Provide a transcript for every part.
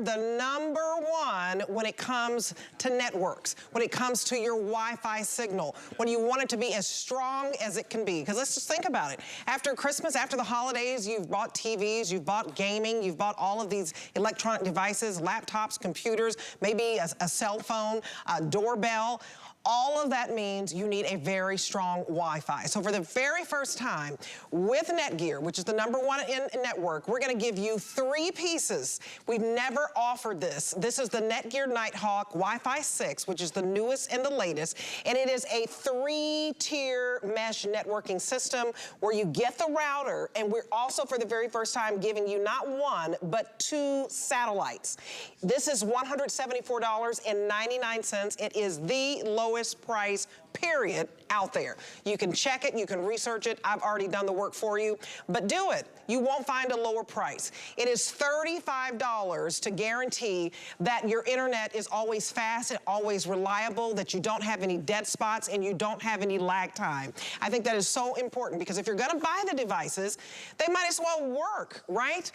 the #1 when it comes to networks, when it comes to your Wi-Fi signal, when you want it to be as strong as it can be. Because let's just think about it. After Christmas, after the holidays, you've bought TVs, you've bought gaming, you've bought all of these electronic devices, laptops, computers, maybe a cell phone, a doorbell. All of that means you need a very strong Wi-Fi. So for the very first time with Netgear, which is the #1 in network, we're gonna give you 3 pieces. We've never offered this. This is the Netgear Nighthawk Wi-Fi 6, which is the newest and the latest. And it is a 3-tier mesh networking system where you get the router, and we're also for the very first time giving you not 1, but 2 satellites. This is $174.99. It is the lowest price, period, out there. You can check it, you can research it. I've already done the work for you, but do it. You won't find a lower price. It is $35 to guarantee that your internet is always fast and always reliable, that you don't have any dead spots and you don't have any lag time. I think that is so important because if you're gonna buy the devices, they might as well work, right?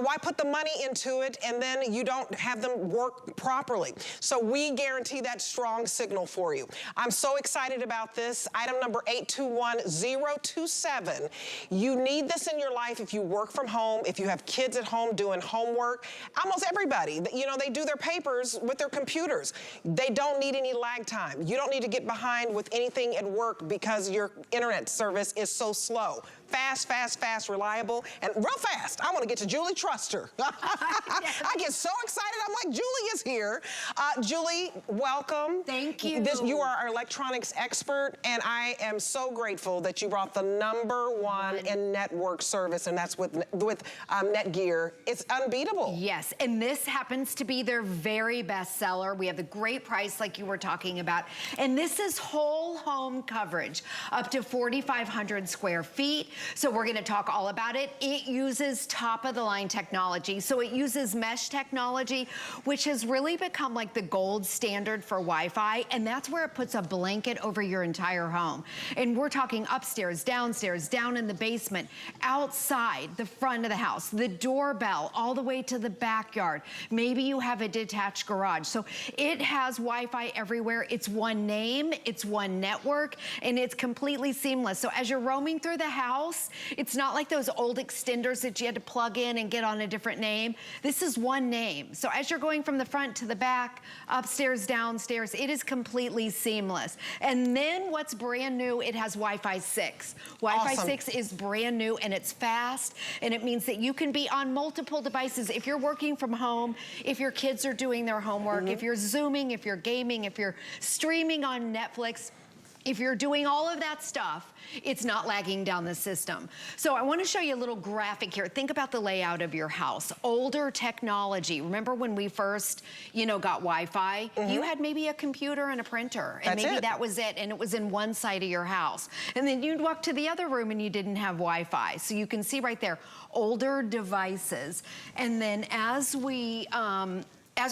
Why put the money into it and then you don't have them work properly? So we guarantee that strong signal for you. I'm so excited about this. Item number 821027. You need this in your life if you work from home, if you have kids at home doing homework. Almost everybody, you know, they do their papers with their computers. They don't need any lag time. You don't need to get behind with anything at work because your internet service is so slow. Fast, fast, fast, reliable, and real fast. I want to get to Julie Truster. I get so excited. I'm like, Julie is here. Julie, welcome. Thank you. You are our electronics expert, and I am so grateful that you brought the #1 in network service, and that's with Netgear. It's unbeatable. Yes, and this happens to be their very best seller. We have the great price like you were talking about, and this is whole home coverage, up to 4,500 square feet. So we're gonna talk all about it. It uses top of the line technology. So it uses mesh technology, which has really become like the gold standard for Wi-Fi. And that's where it puts a blanket over your entire home. And we're talking upstairs, downstairs, down in the basement, outside, the front of the house, the doorbell, all the way to the backyard. Maybe you have a detached garage. So it has Wi-Fi everywhere. It's one name, it's one network, and it's completely seamless. So as you're roaming through the house, it's not like those old extenders that you had to plug in and get on a different name. This is one name. So as you're going from the front to the back, upstairs, downstairs, it is completely seamless. And then what's brand new, it has Wi-Fi 6. Wi-Fi 6 is brand new and it's fast, and it means that you can be on multiple devices. If you're working from home, if your kids are doing their homework, if you're Zooming, if you're gaming, if you're streaming on Netflix, if you're doing all of that stuff, it's not lagging down the system. So I want to show you a little graphic here. Think about the layout of your house. Older technology. Remember when we first, you know, got Wi-Fi? You had maybe a computer and a printer, and maybe that was it, and it was in one side of your house. And then you'd walk to the other room and you didn't have Wi-Fi. So you can see right there, older devices. And then as we,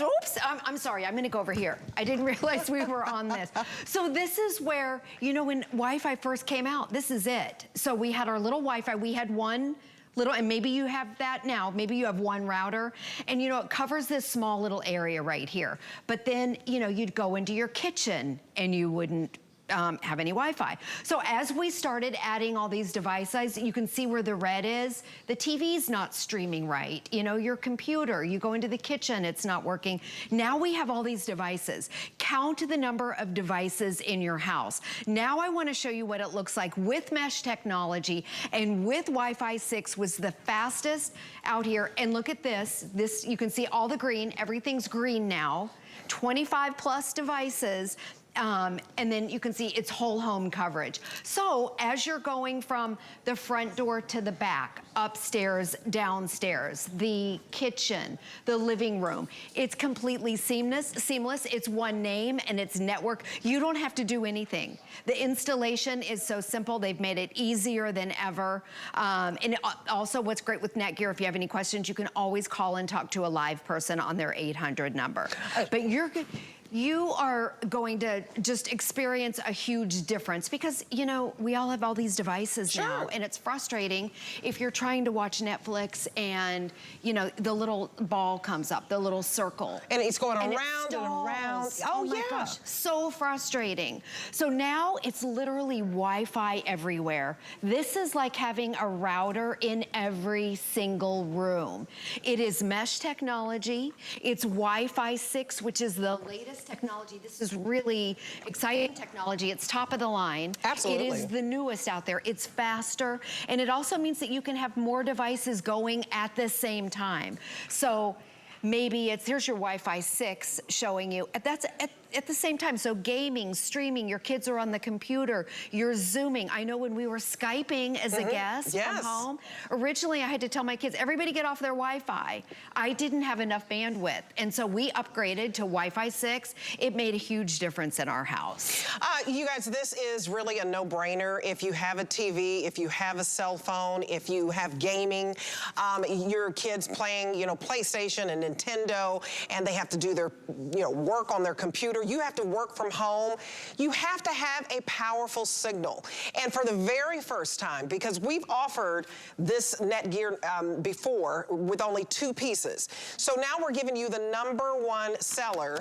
oops, I'm sorry, I'm gonna go over here. I didn't realize we were on this. So this is where, you know, when Wi-Fi first came out, this is it. So we had our little Wi-Fi, we had one little, and maybe you have that now, maybe you have one router, and you know, it covers this small little area right here. But then, you know, you'd go into your kitchen and you wouldn't have any Wi-Fi. So as we started adding all these devices, you can see where the red is. The TV's not streaming right. You know, your computer, you go into the kitchen, it's not working. Now we have all these devices. Count the number of devices in your house. Now I want to show you what it looks like with mesh technology and with Wi-Fi 6 was the fastest out here. And look at this. This, you can see all the green, everything's green now. 25 plus devices. And then you can see it's whole home coverage. So as you're going from the front door to the back, upstairs, downstairs, the kitchen, the living room, it's completely seamless. It's one name and it's network. You don't have to do anything. The installation is so simple. They've made it easier than ever. And also what's great with Netgear, if you have any questions, you can always call and talk to a live person on their 800 number. But You are going to just experience a huge difference because, you know, we all have all these devices now, and it's frustrating if you're trying to watch Netflix and, you know, the little ball comes up, the little circle. And it's going and around and around. Oh my gosh, so frustrating. So now it's literally Wi-Fi everywhere. This is like having a router in every single room. It is mesh technology. It's Wi-Fi 6, which is the latest technology. This is really exciting technology. It's top of the line. Absolutely. It is the newest out there. It's faster, and it also means that you can have more devices going at the same time. So maybe it's, here's your Wi-Fi 6 showing you, that's at the same time. So gaming, streaming, your kids are on the computer, you're Zooming. I know when we were Skyping as a guest from home, originally I had to tell my kids, everybody get off their Wi-Fi. I didn't have enough bandwidth. And so we upgraded to Wi-Fi 6. It made a huge difference in our house. You guys, this is really a no-brainer. If you have a TV, if you have a cell phone, if you have gaming, your kids playing, you know, PlayStation and Nintendo, and they have to do their, you know, work on their computer. You have to work from home. You have to have a powerful signal. And for the very first time, because we've offered this Netgear before with only 2 pieces. So now we're giving you the #1 seller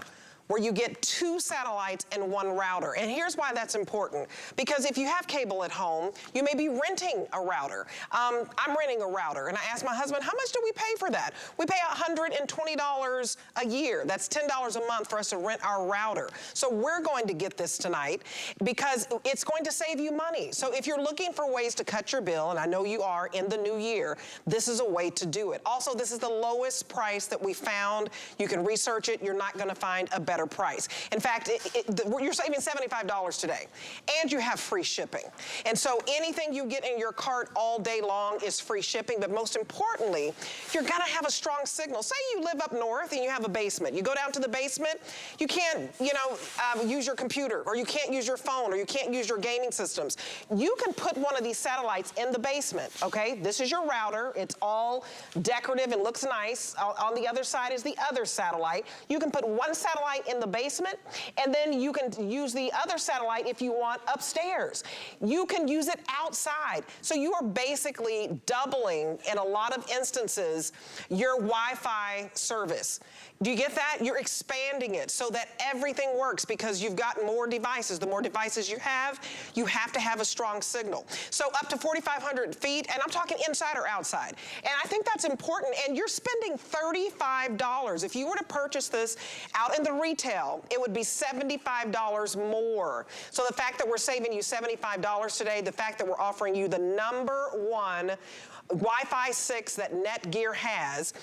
where you get 2 satellites and 1 router. And here's why that's important. Because if you have cable at home, you may be renting a router. I'm renting a router, and I asked my husband, how much do we pay for that? We pay $120 a year. That's $10 a month for us to rent our router. So we're going to get this tonight because it's going to save you money. So if you're looking for ways to cut your bill, and I know you are in the new year, this is a way to do it. Also, this is the lowest price that we found. You can research it. You're not going to find a better price. In fact, you're saving $75 today, and you have free shipping. And so anything you get in your cart all day long is free shipping, but most importantly, you're gonna have a strong signal. Say you live up north and you have a basement. You go down to the basement, you can't, you know, use your computer, or you can't use your phone, or you can't use your gaming systems. You can put one of these satellites in the basement, okay? This is your router. It's all decorative and looks nice. On the other side is the other satellite. You can put 1 satellite in the basement, and then you can use the other satellite if you want upstairs. You can use it outside. So you are basically doubling, in a lot of instances, your Wi-Fi service. Do you get that? You're expanding it so that everything works because you've got more devices. The more devices you have to have a strong signal. So up to 4,500 feet, and I'm talking inside or outside. And I think that's important, and you're spending $35. If you were to purchase this out in the retail, it would be $75 more. So the fact that we're saving you $75 today, the fact that we're offering you the #1 Wi-Fi 6 that Netgear has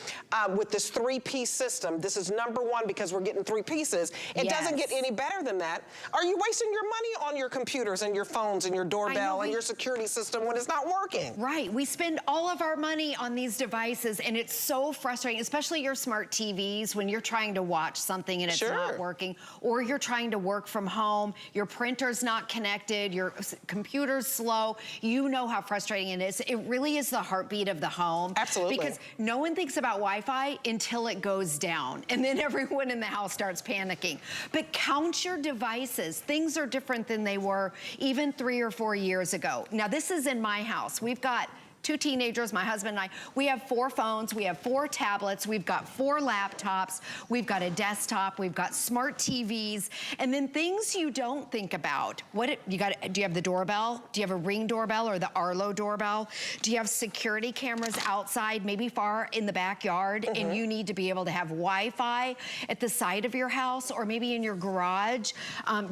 with this 3-piece system. This is #1 because we're getting 3 pieces. It doesn't get any better than that. Are you wasting your money on your computers and your phones and your doorbell and your security system when it's not working? Right, we spend all of our money on these devices, and it's so frustrating, especially your smart TVs, when you're trying to watch something and it's not working, or you're trying to work from home, your printer's not connected, your computer's slow. You know how frustrating it is. It really is the heartbeat of the home. Absolutely. Because no one thinks about Wi-Fi until it goes down, and then everyone in the house starts panicking. But count your devices. Things are different than they were even 3 or 4 years ago. Now, this is in my house. We've got 2 teenagers, my husband and I. We have 4 phones, we have 4 tablets, we've got 4 laptops, we've got a desktop, we've got smart TVs, and then things you don't think about. Do you have the doorbell? Do you have a Ring doorbell or the Arlo doorbell? Do you have security cameras outside, maybe far in the backyard, and you need to be able to have Wi-Fi at the side of your house or maybe in your garage?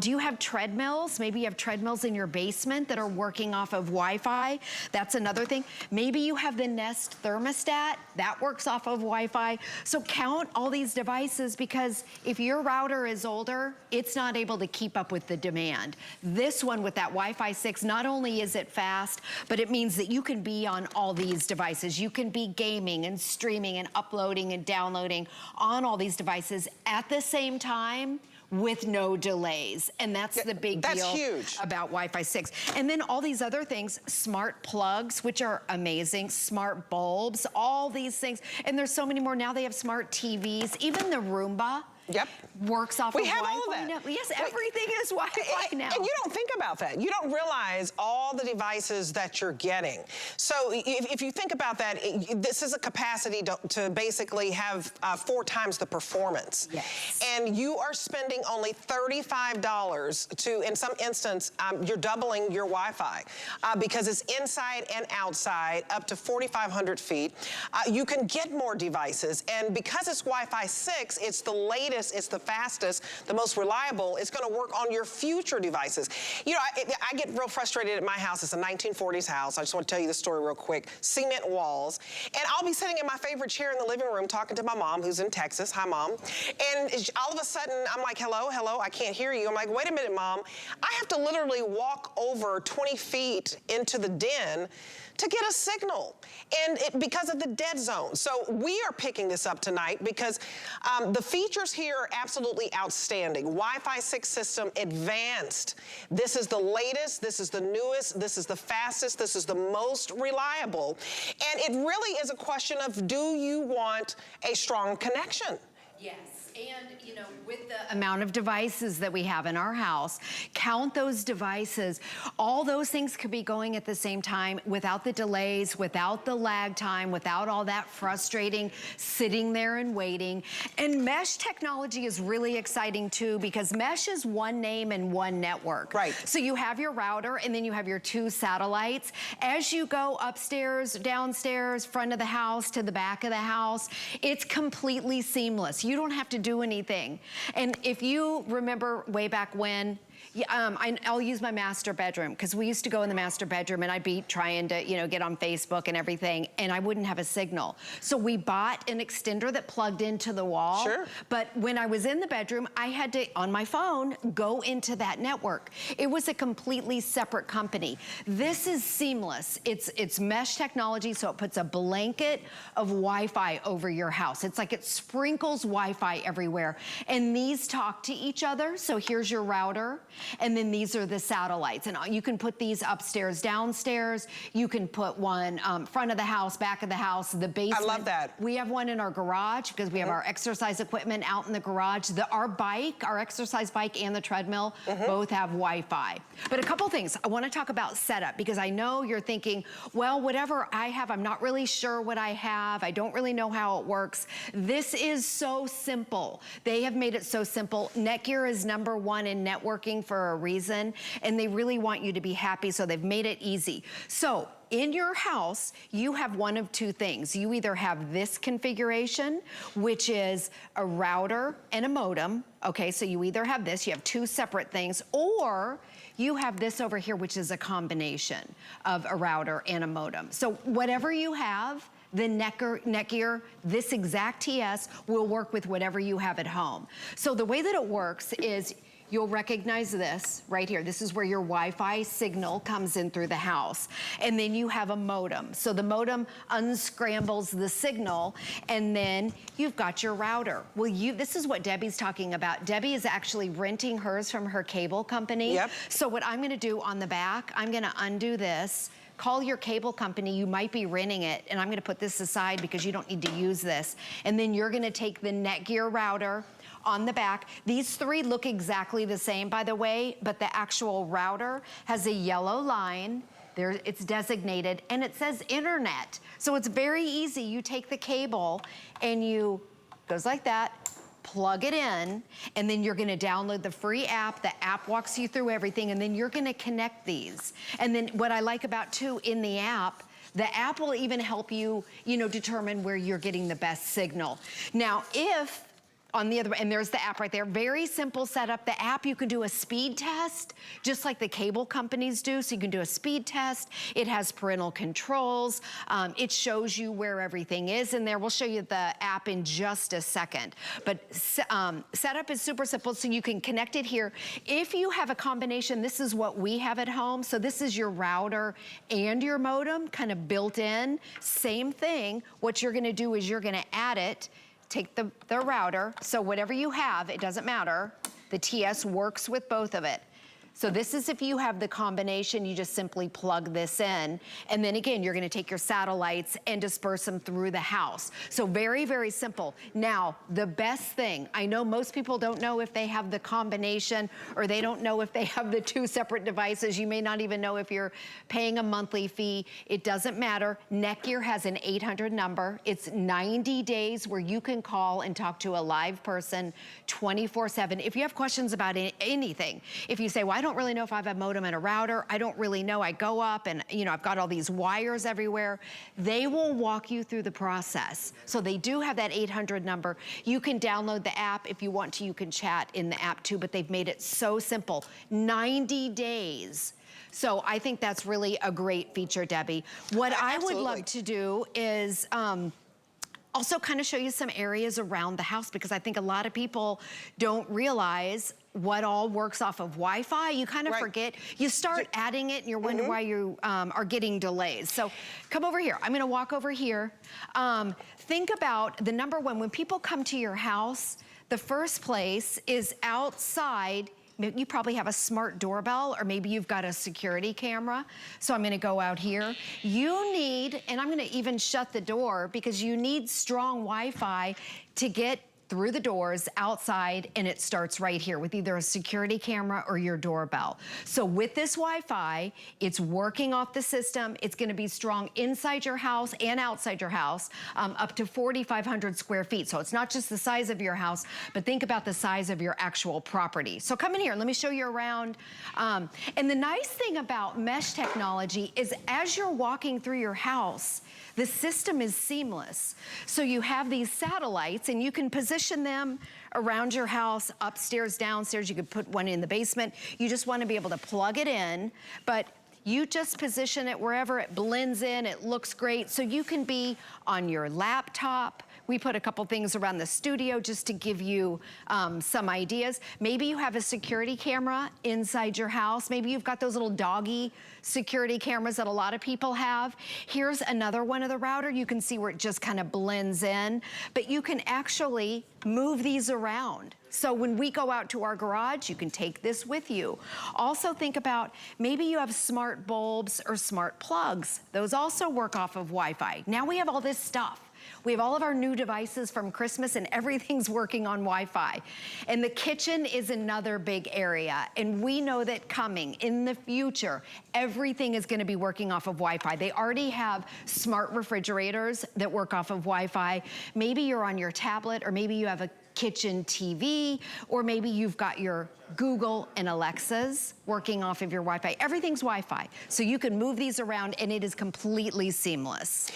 Do you have treadmills? Maybe you have treadmills in your basement that are working off of Wi-Fi. That's another thing. Maybe you have the Nest thermostat, that works off of Wi-Fi. So count all these devices, because if your router is older, it's not able to keep up with the demand. This one with that Wi-Fi 6, not only is it fast, but it means that you can be on all these devices. You can be gaming and streaming and uploading and downloading on all these devices at the same time, with no delays. And that's the big deal huge about Wi-Fi 6. And then all these other things, smart plugs, which are amazing, smart bulbs, all these things. And there's so many more. Now they have smart TVs, even the Roomba. Yep. Works off We of have Wi-Fi all of that. now. Yes, everything is Wi-Fi now. And you don't think about that. You don't realize all the devices that you're getting. So if you think about that, this is a capacity to basically have 4 times the performance. Yes. And you are spending only $35 to, in some instance, you're doubling your Wi-Fi because it's inside and outside up to 4,500 feet. You can get more devices, and because it's Wi-Fi 6, it's the latest, it's the fastest, the most reliable. It's going to work on your future devices. You know, I get real frustrated at my house. It's a 1940s house. I just want to tell you the story real quick. Cement walls. And I'll be sitting in my favorite chair in the living room talking to my mom, who's in Texas. Hi, Mom. And all of a sudden, I'm like, hello, hello, I can't hear you. I'm like, wait a minute, Mom. I have to literally walk over 20 feet into the den to get a signal, and because of the dead zone. So we are picking this up tonight because the features here are absolutely outstanding. Wi-Fi 6 system, advanced. This is the latest, this is the newest, this is the fastest, this is the most reliable. And it really is a question of, do you want a strong connection? Yes. And, you know, with the amount of devices that we have in our house, count those devices. All those things could be going at the same time without the delays, without the lag time, without all that frustrating sitting there and waiting. And mesh technology is really exciting too, because mesh is one name and one network. Right. So you have your router and then you have your 2 satellites. As you go upstairs, downstairs, front of the house to the back of the house, it's completely seamless. You don't have to do anything. And if you remember way back when, I'll use my master bedroom, because we used to go in the master bedroom and I'd be trying to, you know, get on Facebook and everything, and I wouldn't have a signal. So we bought an extender that plugged into the wall. Sure. But when I was in the bedroom, I had to, on my phone, go into that network. It was a completely separate company. This is seamless. It's mesh technology, so it puts a blanket of Wi-Fi over your house. It's like it sprinkles Wi-Fi everywhere. And these talk to each other. So here's your router. And then these are the satellites. And you can put these upstairs, downstairs. You can put one front of the house, back of the house, the basement. I love that. We have one in our garage because we have our exercise equipment out in the garage. Our bike, our exercise bike and the treadmill, both have Wi-Fi. But a couple things. I want to talk about setup, because I know you're thinking, well, whatever I have, I'm not really sure what I have. I don't really know how it works. This is so simple. They have made it so simple. Netgear is #1 in networking for a reason, and they really want you to be happy, so they've made it easy. So in your house, you have one of 2 things. You either have this configuration, which is a router and a modem. Okay, so you either have this, you have 2 separate things, or you have this over here, which is a combination of a router and a modem. So whatever you have, the Netgear, this exact TS will work with whatever you have at home. So the way that it works is, you'll recognize this right here. This is where your Wi-Fi signal comes in through the house. And then you have a modem. So the modem unscrambles the signal, and then you've got your router. Well, this is what Debbie's talking about. Debbie is actually renting hers from her cable company. Yep. So what I'm gonna do on the back, I'm gonna undo this, call your cable company, you might be renting it, and I'm gonna put this aside because you don't need to use this. And then you're gonna take the Netgear router on the back. These 3 look exactly the same, by the way, but the actual router has a yellow line. There, it's designated, and it says internet. So it's very easy. You take the cable and goes like that, plug it in, and then you're gonna download the free app. The app walks you through everything, and then you're gonna connect these. And then what I like about too, in the app will even help you, determine where you're getting the best signal. Now, if on the other, and there's the app right there. Very simple setup. The app, you can do a speed test, just like the cable companies do. So you can do a speed test. It has parental controls. It shows you where everything is in there. We'll show you the app in just a second. But setup is super simple, so you can connect it here. If you have a combination, this is what we have at home. So this is your router and your modem kind of built in. Same thing. What you're gonna do is you're gonna add it, take the router, so whatever you have, it doesn't matter. The TS works with both of it. So this is if you have the combination, you just simply plug this in. And then again, you're gonna take your satellites and disperse them through the house. So very, very simple. Now, the best thing, I know most people don't know if they have the combination or they don't know if they have the two separate devices. You may not even know if you're paying a monthly fee. It doesn't matter. Netgear has an 800 number. It's 90 days where you can call and talk to a live person 24/7. If you have questions about anything, if you say, well, I don't really know if I have a modem and a router, I don't really know, I go up and I've got all these wires everywhere, they will walk you through the process. So they do have that 800 number. You can download the app if you want to, you can chat in the app too, but they've made it so simple. 90 days. So I think that's really a great feature, Debbie. What I would love to do is, also kind of show you some areas around the house, because I think a lot of people don't realize what all works off of Wi-Fi. You kind of forget. You start adding it and you're wondering why you are getting delays. So come over here. I'm gonna walk over here. Think about the number one, when people come to your house, the first place is outside. You probably have a smart doorbell, or maybe you've got a security camera. So I'm gonna go out here. You need, and I'm gonna even shut the door, because you need strong Wi-Fi to get through the doors outside, and it starts right here with either a security camera or your doorbell. So with this Wi-Fi, it's working off the system. It's gonna be strong inside your house and outside your house, up to 4,500 square feet. So it's not just the size of your house, but think about the size of your actual property. So come in here, let me show you around. And the nice thing about mesh technology is as you're walking through your house, the system is seamless. So you have these satellites and you can position them around your house, upstairs, downstairs. You could put one in the basement. You just want to be able to plug it in, but you just position it wherever it blends in. It looks great. So you can be on your laptop. We put a couple things around the studio just to give you some ideas. Maybe you have a security camera inside your house. Maybe you've got those little doggy security cameras that a lot of people have. Here's another one of the router. You can see where it just kind of blends in, but you can actually move these around. So when we go out to our garage, you can take this with you. Also think about, maybe you have smart bulbs or smart plugs. Those also work off of Wi-Fi. Now we have all this stuff. We have all of our new devices from Christmas and everything's working on Wi-Fi. And the kitchen is another big area. And we know that coming in the future, everything is gonna be working off of Wi-Fi. They already have smart refrigerators that work off of Wi-Fi. Maybe you're on your tablet, or maybe you have a kitchen TV, or maybe you've got your Google and Alexas working off of your Wi-Fi. Everything's Wi-Fi. So you can move these around and it is completely seamless.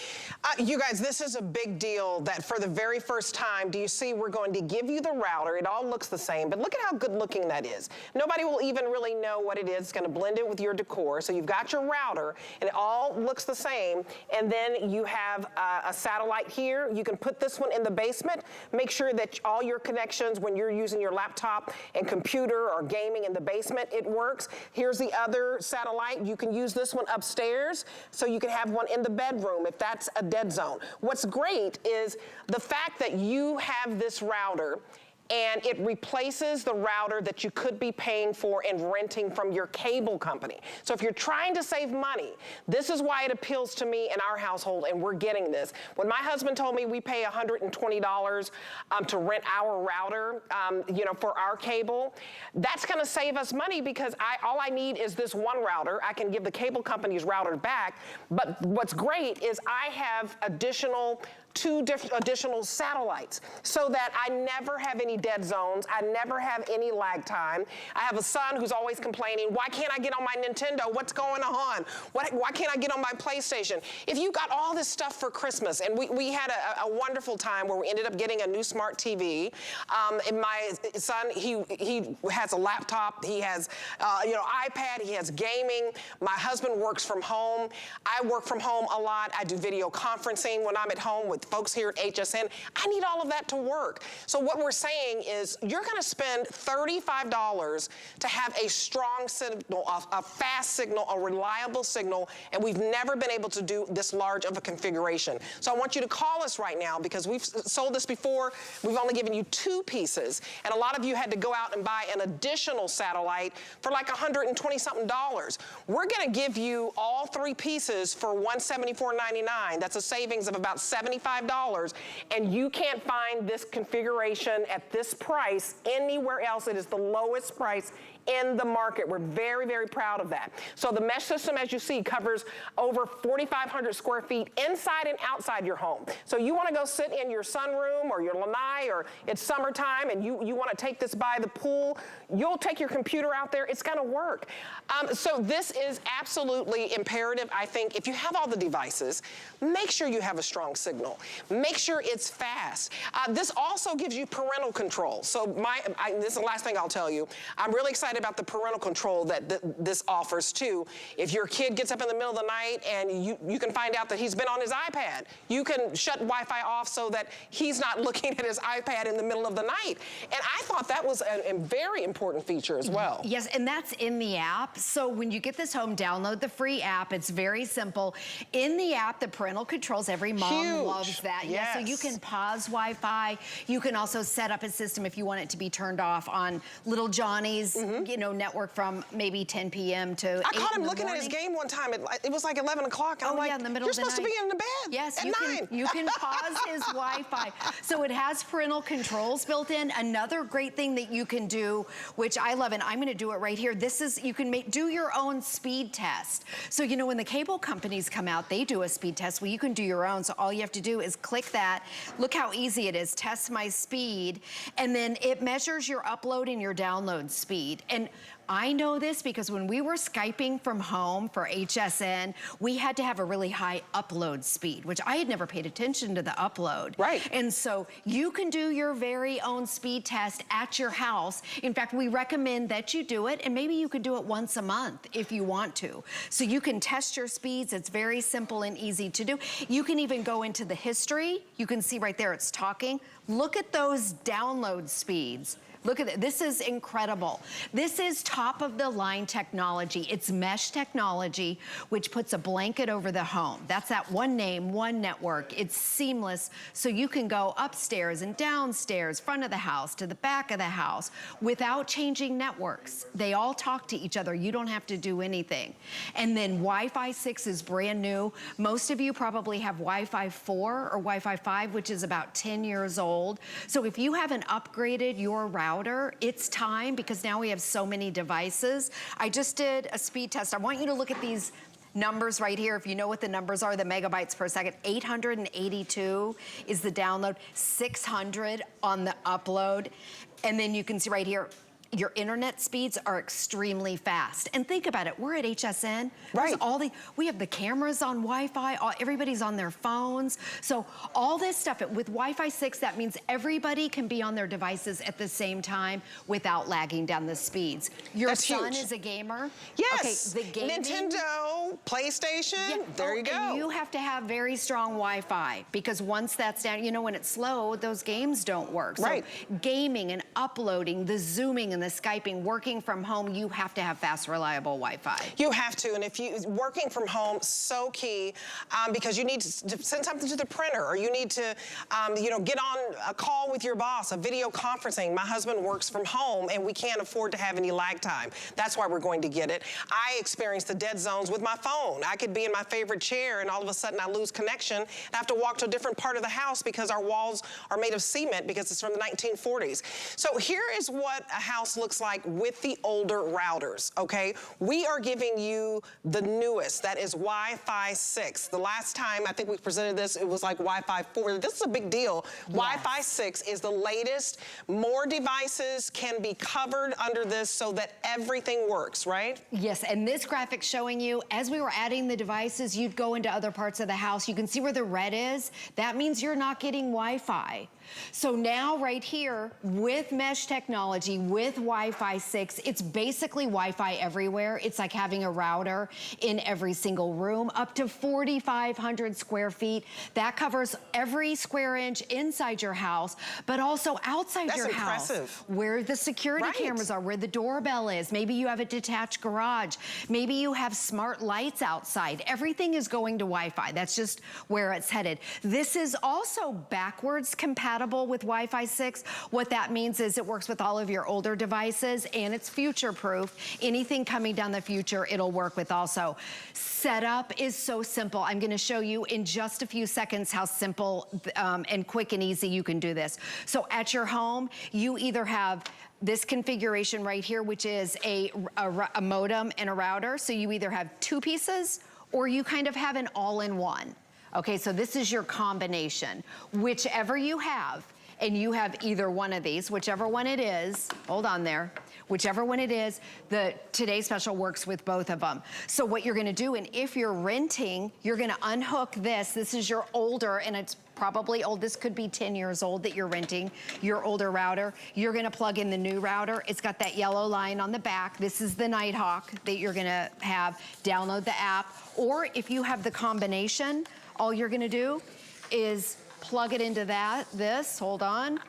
You guys, this is a big deal that for the very first time, do you see we're going to give you the router. It all looks the same, but look at how good looking that is. Nobody will even really know what it is. It's gonna blend it with your decor. So you've got your router and it all looks the same. And then you have a satellite here. You can put this one in the basement. Make sure that all your connections, when you're using your laptop and computer or gaming in the basement, it works. Here's the other satellite. You can use this one upstairs, so you can have one in the bedroom if that's a dead zone. What's great is the fact that you have this router and it replaces the router that you could be paying for and renting from your cable company. So if you're trying to save money, this is why it appeals to me in our household, and we're getting this. When my husband told me we pay $120 to rent our router, for our cable, that's gonna save us money, because all I need is this one router. I can give the cable company's router back, but what's great is I have two additional satellites, so that I never have any dead zones. I never have any lag time. I have a son who's always complaining, why can't I get on my Nintendo? What's going on? Why can't I get on my PlayStation? If you got all this stuff for Christmas, and we had a wonderful time where we ended up getting a new smart TV. And my son, he has a laptop, he has iPad, he has gaming. My husband works from home. I work from home a lot. I do video conferencing when I'm at home with with folks here at HSN. I need all of that to work. So what we're saying is you're gonna spend $35 to have a strong signal, a fast signal, a reliable signal, and we've never been able to do this large of a configuration. So I want you to call us right now because we've sold this before. We've only given you 2 pieces, and a lot of you had to go out and buy an additional satellite for like $120-something. We're gonna give you all 3 pieces for $174.99. That's a savings of about $75, and you can't find this configuration at this price anywhere else. It is the lowest price in the market. We're very, very proud of that. So the mesh system, as you see, covers over 4,500 square feet inside and outside your home. So you wanna go sit in your sunroom or your lanai, or it's summertime and you wanna take this by the pool, you'll take your computer out there, it's gonna work. So this is absolutely imperative, I think. If you have all the devices, make sure you have a strong signal. Make sure it's fast. This also gives you parental control. So this is the last thing I'll tell you. I'm really excited about the parental control that this offers too. If your kid gets up in the middle of the night and you can find out that he's been on his iPad, you can shut Wi-Fi off so that he's not looking at his iPad in the middle of the night. And I thought that was a very important feature as well. Yes, and that's in the app. So when you get this home, download the free app. It's very simple. In the app, the parental controls, every mom loves that. Yes. So you can pause Wi-Fi. You can also set up a system if you want it to be turned off on little Johnny's network from maybe 10 p.m. to 8 I caught him looking morning. at his game one time. It was like 11 o'clock. Oh, I'm like, yeah, in the middle you're of the supposed to night. be in the bed Yes, at you 9. you can pause his Wi-Fi. So it has parental controls built in. Another great thing that you can do, which I love, and I'm gonna do it right here. This is, you can do your own speed test. So when the cable companies come out, they do a speed test. Well, you can do your own. So all you have to do is click that. Look how easy it is. Test my speed. And then it measures your upload and your download speed. And I know this because when we were Skyping from home for HSN, we had to have a really high upload speed, which I had never paid attention to the upload. Right. And so you can do your very own speed test at your house. In fact, we recommend that you do it, and maybe you could do it once a month if you want to. So you can test your speeds. It's very simple and easy to do. You can even go into the history. You can see right there, it's talking. Look at those download speeds. Look at it. This is incredible. This is top of the line technology. It's mesh technology, which puts a blanket over the home. That's that one name, one network. It's seamless, so you can go upstairs and downstairs, front of the house to the back of the house without changing networks. They all talk to each other. You don't have to do anything. And then Wi-Fi 6 is brand new. Most of you probably have Wi-Fi 4 or Wi-Fi 5, which is about 10 years old. So if you haven't upgraded your router, it's time, because now we have so many devices. I just did a speed test. I want you to look at these numbers right here. If you know what the numbers are, the megabytes per second, 882 is the download, 600 on the upload. And then you can see right here, your internet speeds are extremely fast. And think about it, we're at HSN. Right. We have the cameras on Wi-Fi, everybody's on their phones. So all this stuff, with Wi-Fi 6, that means everybody can be on their devices at the same time without lagging down the speeds. Your son is a gamer? Yes. Okay, the gaming. Nintendo, PlayStation, there you go. And you have to have very strong Wi-Fi, because once that's down, when it's slow, those games don't work. Right. So gaming and uploading, the Zooming and the Skyping, working from home, you have to have fast, reliable Wi-Fi. You have to, and if working from home, so key, because you need to send something to the printer, or you need to, get on a call with your boss, a video conferencing. My husband works from home, and we can't afford to have any lag time. That's why we're going to get it. I experience the dead zones with my phone. I could be in my favorite chair, and all of a sudden I lose connection, and I have to walk to a different part of the house because our walls are made of cement because it's from the 1940s. So here is what a house looks like with the older routers, okay? We are giving you the newest, that is Wi-Fi 6. The last time I think we presented this, it was like Wi-Fi 4. This is a big deal. Yes. Wi-Fi 6 is the latest. More devices can be covered under this so that everything works, right? Yes, and this graphic's showing you, as we were adding the devices, you'd go into other parts of the house. You can see where the red is. That means you're not getting Wi-Fi. So now right here, with mesh technology, with Wi-Fi 6. It's basically Wi-Fi everywhere. It's like having a router in every single room, up to 4,500 square feet. That covers every square inch inside your house, but also outside your house. That's impressive. Where the security cameras are, where the doorbell is. Maybe you have a detached garage. Maybe you have smart lights outside. Everything is going to Wi-Fi. That's just where it's headed. This is also backwards compatible with Wi-Fi 6. What that means is it works with all of your older devices, and it's future-proof. Anything coming down the future, it'll work with also. Setup is so simple. I'm gonna show you in just a few seconds how simple and quick and easy you can do this. So at your home, you either have this configuration right here, which is a modem and a router. So you either have 2 pieces or you kind of have an all-in-one. Okay, so this is your combination. Whichever you have, and you have either one of these, whichever one it is, hold on there, whichever one it is, the Today Special works with both of them. So what you're gonna do, and if you're renting, you're gonna unhook this. This is your older, and it's probably old, this could be 10 years old that you're renting, your older router. You're gonna plug in the new router. It's got that yellow line on the back. This is the Nighthawk that you're gonna have. Download the app, or if you have the combination, all you're gonna do is plug it into this, hold on,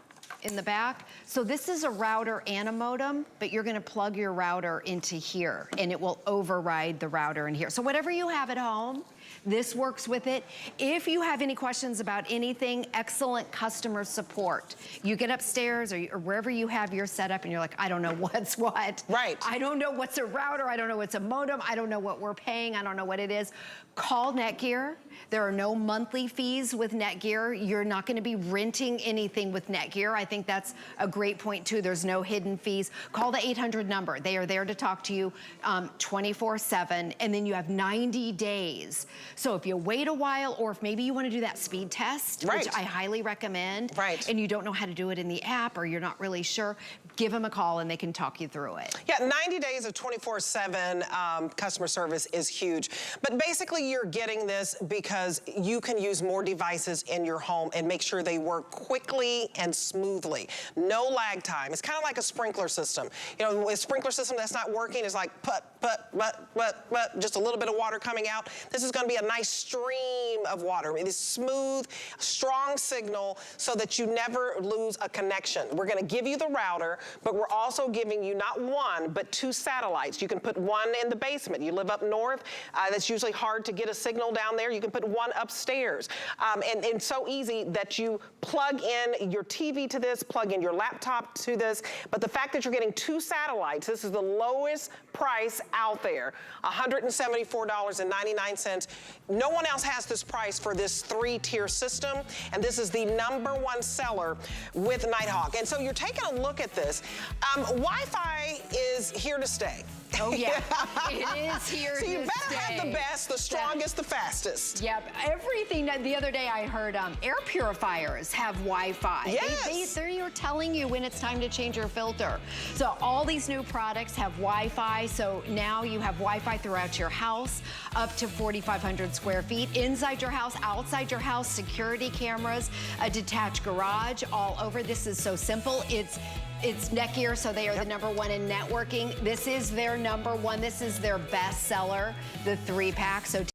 in the back. So this is a router and a modem, but you're gonna plug your router into here and it will override the router in here. So whatever you have at home, this works with it. If you have any questions about anything, excellent customer support. You get upstairs or wherever you have your setup and you're like, I don't know what's what. Right. I don't know what's a router. I don't know what's a modem. I don't know what we're paying. I don't know what it is. Call Netgear. There are no monthly fees with Netgear. You're not gonna be renting anything with Netgear. I think that's a great point too. There's no hidden fees. Call the 800 number. They are there to talk to you 24/7, and then you have 90 days. So if you wait a while, or if maybe you wanna do that speed test, which I highly recommend, and you don't know how to do it in the app, or you're not really sure, give them a call and they can talk you through it. Yeah, 90 days of 24/7 customer service is huge. But basically you're getting this because you can use more devices in your home and make sure they work quickly and smoothly. No lag time. It's kind of like a sprinkler system. You know, a sprinkler system that's not working is like just a little bit of water coming out. This is gonna be a nice stream of water. It is smooth, strong signal so that you never lose a connection. We're gonna give you the router, but we're also giving you not 1, but 2 satellites. You can put 1 in the basement. You live up north, that's usually hard to get a signal down there. You can put 1 upstairs. And so easy that you plug in your TV to this, plug in your laptop to this, but the fact that you're getting 2 satellites, this is the lowest price out there, $174.99. No one else has this price for this 3-tier system, and this is the #1 seller with Nighthawk. And so you're taking a look at this. Wi-Fi is here to stay. Oh yeah, it is here to stay. So you better have the best, the strongest, the fastest. Yep, everything. The other day I heard air purifiers have Wi-Fi. Yes. They're telling you when it's time to change your filter. So all these new products have Wi-Fi. So now you have Wi-Fi throughout your house, up to 4,500 square feet, inside your house, outside your house, security cameras, a detached garage, all over. This is so simple. It's Netgear, so they are the #1 in networking. This is their #1. This is their best seller, the 3-pack. So